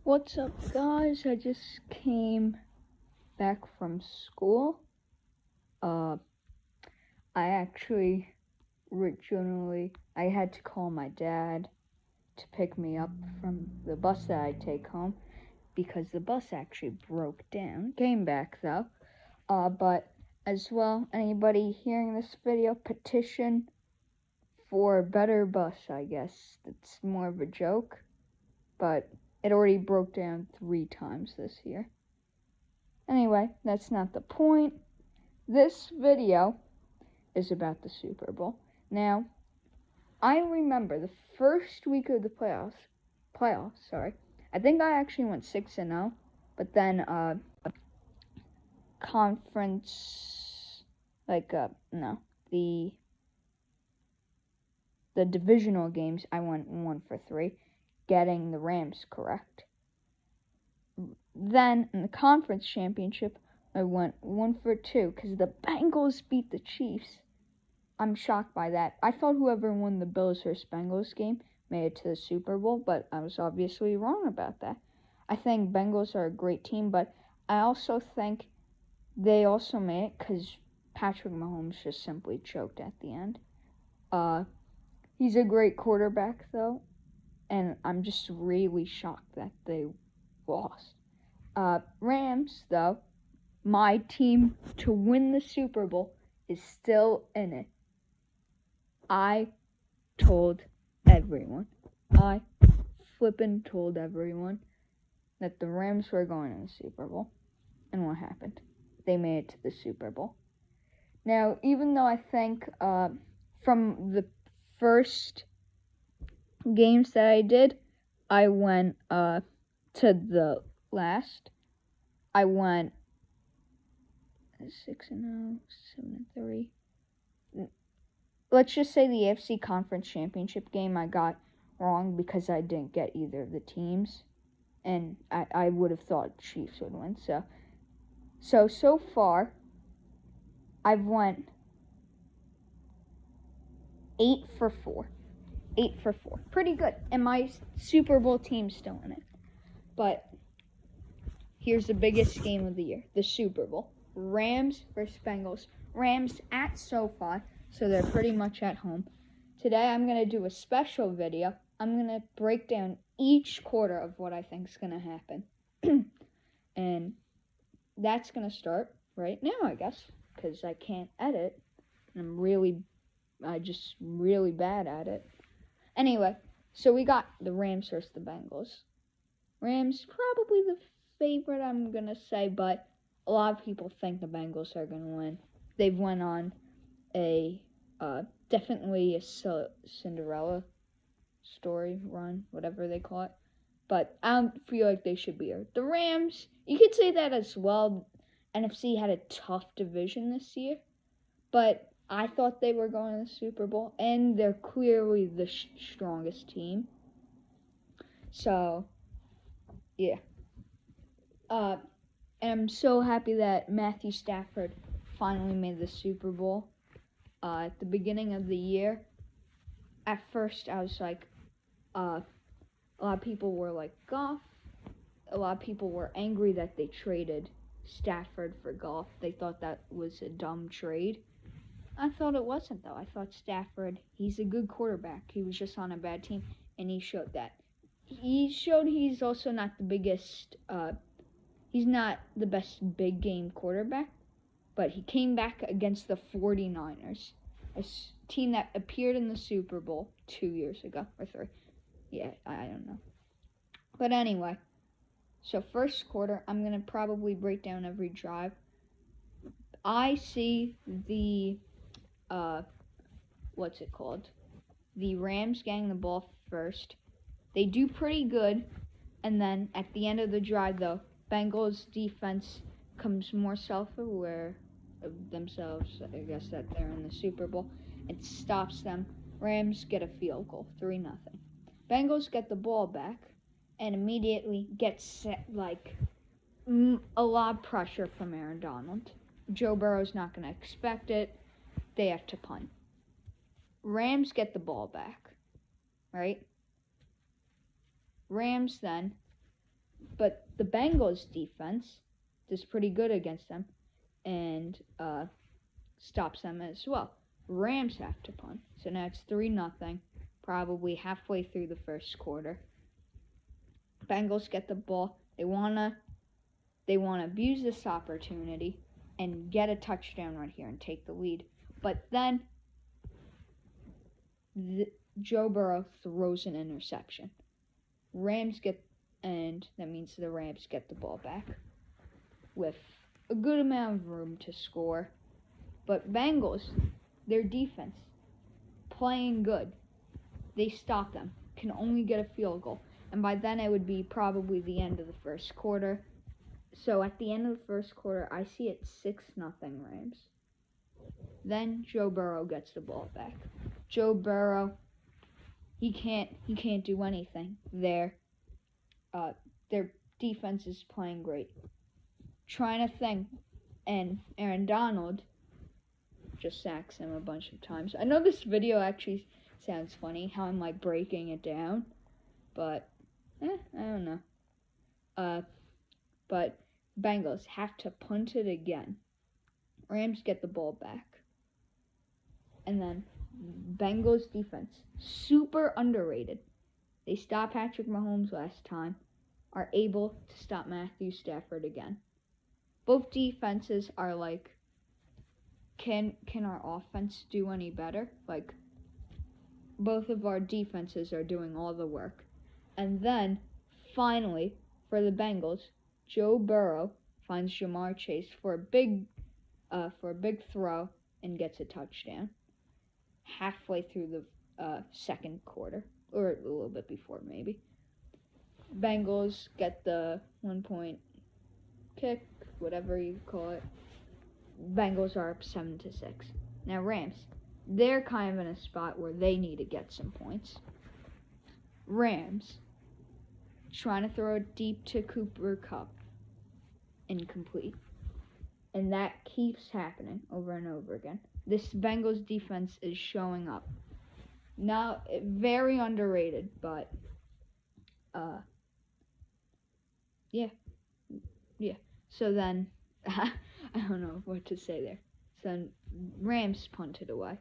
What's up, guys? I just came back from school. I actually I had to call my dad to pick me up from the bus that I take home because the bus actually broke down. Came back though. But as well, anybody hearing this video, petition for a better bus, I guess. It's more of a joke, but it already broke down 3 times this year. Anyway, that's not the point. This video is about the Super Bowl. Now, I remember the first week of the playoffs, I think I actually went 6-0, but then the divisional games I went 1-for-3, getting the Rams correct. Then in the conference championship, I went 1-for-2 because the Bengals beat the Chiefs. I'm shocked by that. I thought whoever won the Bills vs. Bengals game made it to the Super Bowl, but I was obviously wrong about that. I think Bengals are a great team, but I also think they also made it because Patrick Mahomes just simply choked at the end. He's a great quarterback, though, and I'm just really shocked that they lost. Rams, though, my team to win the Super Bowl, is still in it. I told everyone. I flippin' told everyone that the Rams were going to the Super Bowl. And what happened? They made it to the Super Bowl. Now, even though I think from the first games that I did, I went to the last. I went 6-0, 7-3. Let's just say the AFC Conference Championship game I got wrong because I didn't get either of the teams, and I would have thought Chiefs would win. So far, I've went 8-for-4. 8-for-4. Pretty good. And my Super Bowl team's still in it. But here's the biggest game of the year, the Super Bowl. Rams versus Bengals. Rams at SoFi, so they're pretty much at home. Today I'm going to do a special video. I'm going to break down each quarter of what I think is going to happen. And that's going to start right now, I guess, because I can't edit. And I'm just really bad at it. Anyway, so we got the Rams versus the Bengals. Rams, probably the favorite, I'm going to say, but a lot of people think the Bengals are going to win. They've went on definitely a Cinderella story run, whatever they call it. But I don't feel like they should be here. The Rams, you could say that as well. NFC had a tough division this year, but I thought they were going to the Super Bowl, and they're clearly the strongest team. So, yeah. And I'm so happy that Matthew Stafford finally made the Super Bowl. At the beginning of the year, at first I was like, a lot of people were like, Goff. A lot of people were angry that they traded Stafford for Goff. They thought that was a dumb trade. I thought it wasn't, though. I thought Stafford, he's a good quarterback. He was just on a bad team, and he showed that. He showed he's also not the biggest, he's not the best big game quarterback, but he came back against the 49ers, a team that appeared in the Super Bowl 2 years ago, or 3. Yeah, I don't know. But anyway, so first quarter, I'm going to probably break down every drive. I see the, the Rams getting the ball first. They do pretty good, and then at the end of the drive, though, Bengals defense comes more self-aware of themselves, I guess that they're in the Super Bowl, and stops them. Rams get a field goal, 3-0. Bengals get the ball back and immediately get set, a lot of pressure from Aaron Donald. Joe Burrow's not going to expect it. They have to punt. Rams get the ball back, right? Rams then But the Bengals defense does pretty good against them and stops them as well. Rams have to punt. So now it's 3-0, probably halfway through the first quarter. Bengals get the ball. They wanna abuse this opportunity and get a touchdown right here and take the lead. But then Joe Burrow throws an interception. And that means the Rams get the ball back with a good amount of room to score. But Bengals, their defense, playing good. They stop them, can only get a field goal. And by then it would be probably the end of the first quarter. So at the end of the first quarter, I see it 6-0 Rams. Then Joe Burrow gets the ball back. Joe Burrow, he can't do anything. Their defense is playing great. Trying to think, and Aaron Donald just sacks him a bunch of times. I know this video actually sounds funny, how I'm like breaking it down, but I don't know. But Bengals have to punt it again. Rams get the ball back. And then Bengals defense, super underrated. They stopped Patrick Mahomes last time, are able to stop Matthew Stafford again. Both defenses are like, can our offense do any better? Like, both of our defenses are doing all the work. And then, finally, for the Bengals, Joe Burrow finds Jamar Chase for a big throw and gets a touchdown halfway through the second quarter, or a little bit before maybe. Bengals get the 1-point kick, whatever you call it. Bengals are up 7-6. Now Rams, they're kind of in a spot where they need to get some points. Rams trying to throw it deep to Cooper Kupp, incomplete. And that keeps happening over and over again. This Bengals defense is showing up. Now, very underrated, but yeah. So then, I don't know what to say there. So then, Rams punted away.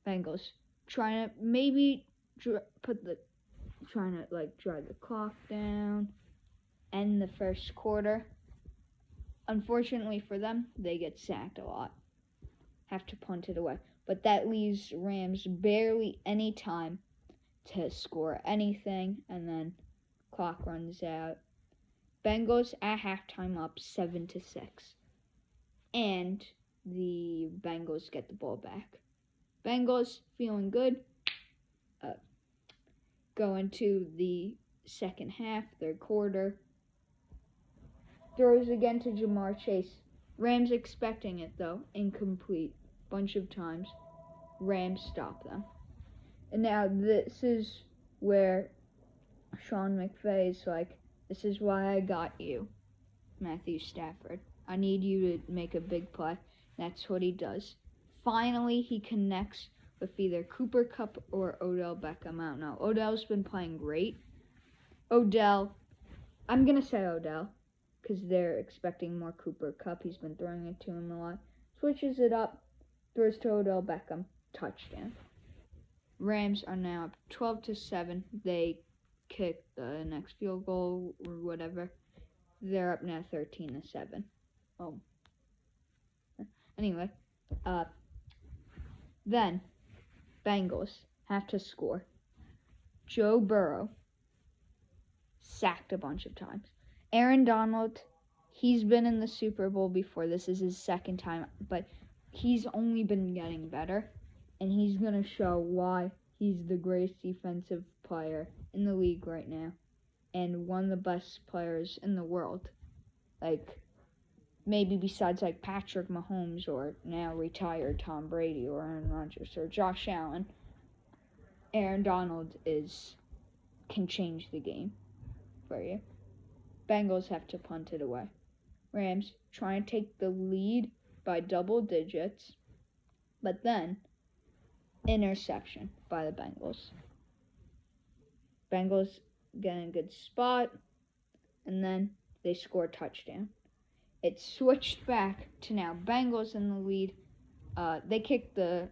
Bengals trying to maybe trying to drive the clock down, end the first quarter. Unfortunately for them, they get sacked a lot. Have to punt it away. But that leaves Rams barely any time to score anything, and then clock runs out. Bengals at halftime up 7-6. And the Bengals get the ball back. Bengals feeling good. Going to the second half, third quarter. Throws again to Jamar Chase. Rams expecting it though, incomplete. Bunch of times. Rams stop them. And now this is where Sean McVay is like, this is why I got you, Matthew Stafford. I need you to make a big play. That's what he does. Finally, he connects with either Cooper Kupp or Odell Beckham. I don't know. Odell's been playing great. I'm going to say Odell, because they're expecting more Cooper Kupp. He's been throwing it to him a lot. Switches it up, throws to Odell Beckham, touchdown. Rams are now up 12-7. They kick the next field goal or whatever. They're up now 13-7. Oh. Anyway, then Bengals have to score. Joe Burrow sacked a bunch of times. Aaron Donald, he's been in the Super Bowl before. This is his second time, but he's only been getting better, and he's going to show why he's the greatest defensive player in the league right now and one of the best players in the world. Maybe besides Patrick Mahomes or now retired Tom Brady or Aaron Rodgers or Josh Allen. Aaron Donald can change the game for you. Bengals have to punt it away. Rams try and take the lead by double digits, but then interception by the Bengals. Bengals get in a good spot. and then they score a touchdown. It switched back to now Bengals in the lead. They kicked the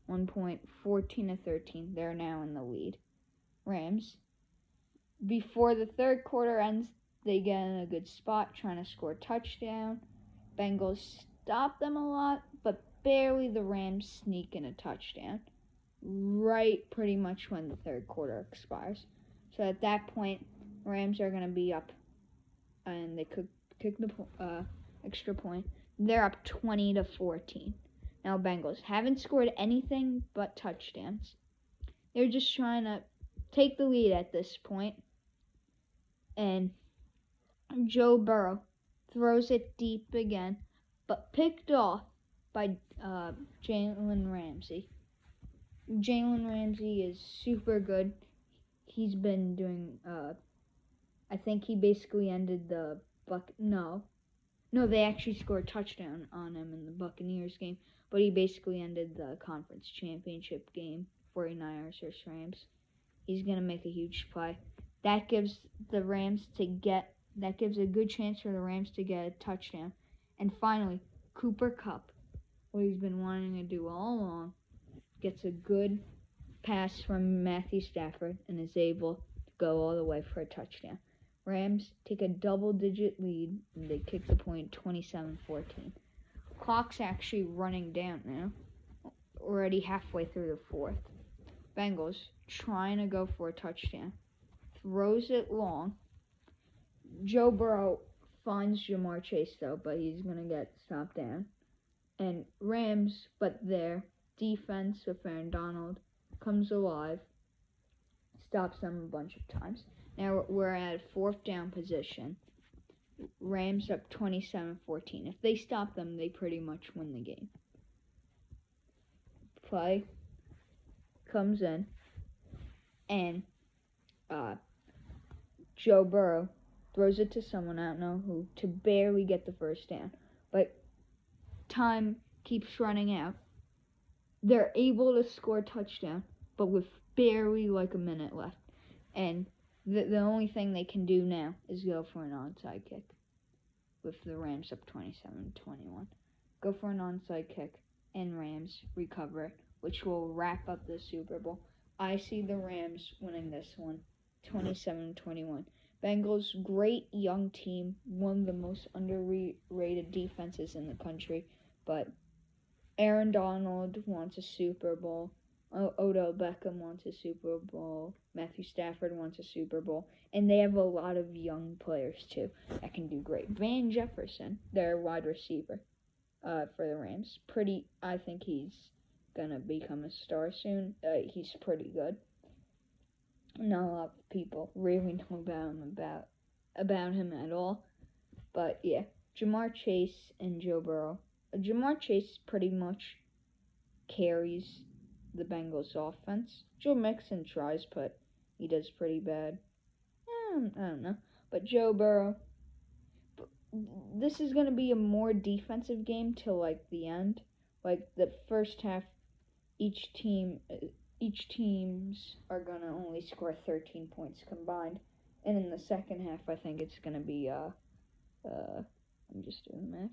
1 point, 14-13. They're now in the lead. Rams. Before the third quarter ends, they get in a good spot trying to score a touchdown. Bengals stop them a lot, but barely the Rams sneak in a touchdown. Right pretty much when the third quarter expires. So at that point, Rams are going to be up, and they could kick the extra point. They're up 20-14. Now Bengals haven't scored anything but touchdowns. They're just trying to take the lead at this point. And Joe Burrow throws it deep again, but picked off by Jalen Ramsey. Jalen Ramsey is super good. He's been doing, I think he basically ended the No, they actually scored a touchdown on him in the Buccaneers game, but he basically ended the conference championship game, 49ers versus Rams. He's going to make a huge play. That gives a good chance for the Rams to get a touchdown. And finally, Cooper Kupp, what he's been wanting to do all along, gets a good pass from Matthew Stafford and is able to go all the way for a touchdown. Rams take a double-digit lead, and they kick the point 27-14. Clock's actually running down now, already halfway through the fourth. Bengals trying to go for a touchdown. Throws it long. Joe Burrow finds Jamar Chase, though, but he's going to get stopped down. And Rams, but their defense with Aaron Donald comes alive, stops them a bunch of times. Now we're at fourth down position. Rams up 27-14. If they stop them, they pretty much win the game. Play comes in, and Joe Burrow throws it to someone, I don't know who, to barely get the first down. But time keeps running out. They're able to score a touchdown, but with barely like a minute left. And the only thing they can do now is go for an onside kick with the Rams up 27-21. Go for an onside kick, and Rams recover it, which will wrap up the Super Bowl. I see the Rams winning this one, 27-21. Bengals, great young team, one of the most underrated defenses in the country, but Aaron Donald wants a Super Bowl. Odell Beckham wants a Super Bowl. Matthew Stafford wants a Super Bowl. And they have a lot of young players, too, that can do great. Van Jefferson, their wide receiver for the Rams. I think he's going to become a star soon. He's pretty good. Not a lot of people really know about him at all. But, yeah, Jamar Chase and Joe Burrow. Jamar Chase pretty much carries the Bengals offense. Joe Mixon tries, but he does pretty bad. I don't know. But Joe Burrow, this is going to be a more defensive game till like the end. Like the first half, each teams are going to only score 13 points combined. And in the second half, I think it's going to be I'm just doing math.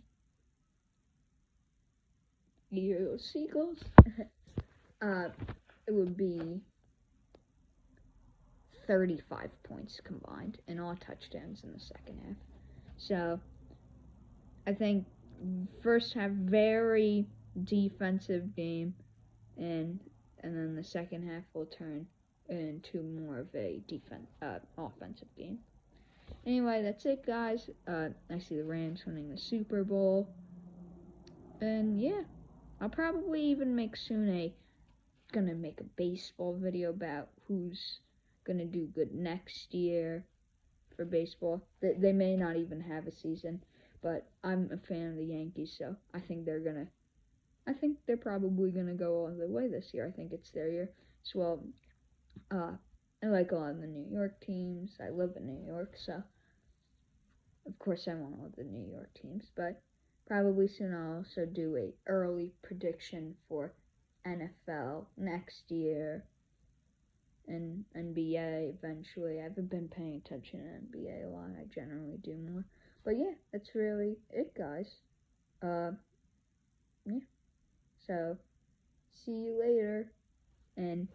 You seagulls. It would be 35 points combined and all touchdowns in the second half. So I think first half very defensive game, and then the second half will turn into more of a offensive game. Anyway, that's it, guys. I see the Rams winning the Super Bowl, and yeah, I'll probably even make soon gonna make a baseball video about who's gonna do good next year for baseball. They may not even have a season, but I'm a fan of the Yankees, so I think they're probably gonna go all the way this year. I think it's their year as well. I like a lot of the New York teams. I live in New York, so of course I want all the New York teams, but probably soon I'll also do a early prediction for NFL next year. in NBA eventually. I haven't been paying attention to NBA a lot. I generally do more. But yeah, that's really it, guys. Yeah. So, see you later. And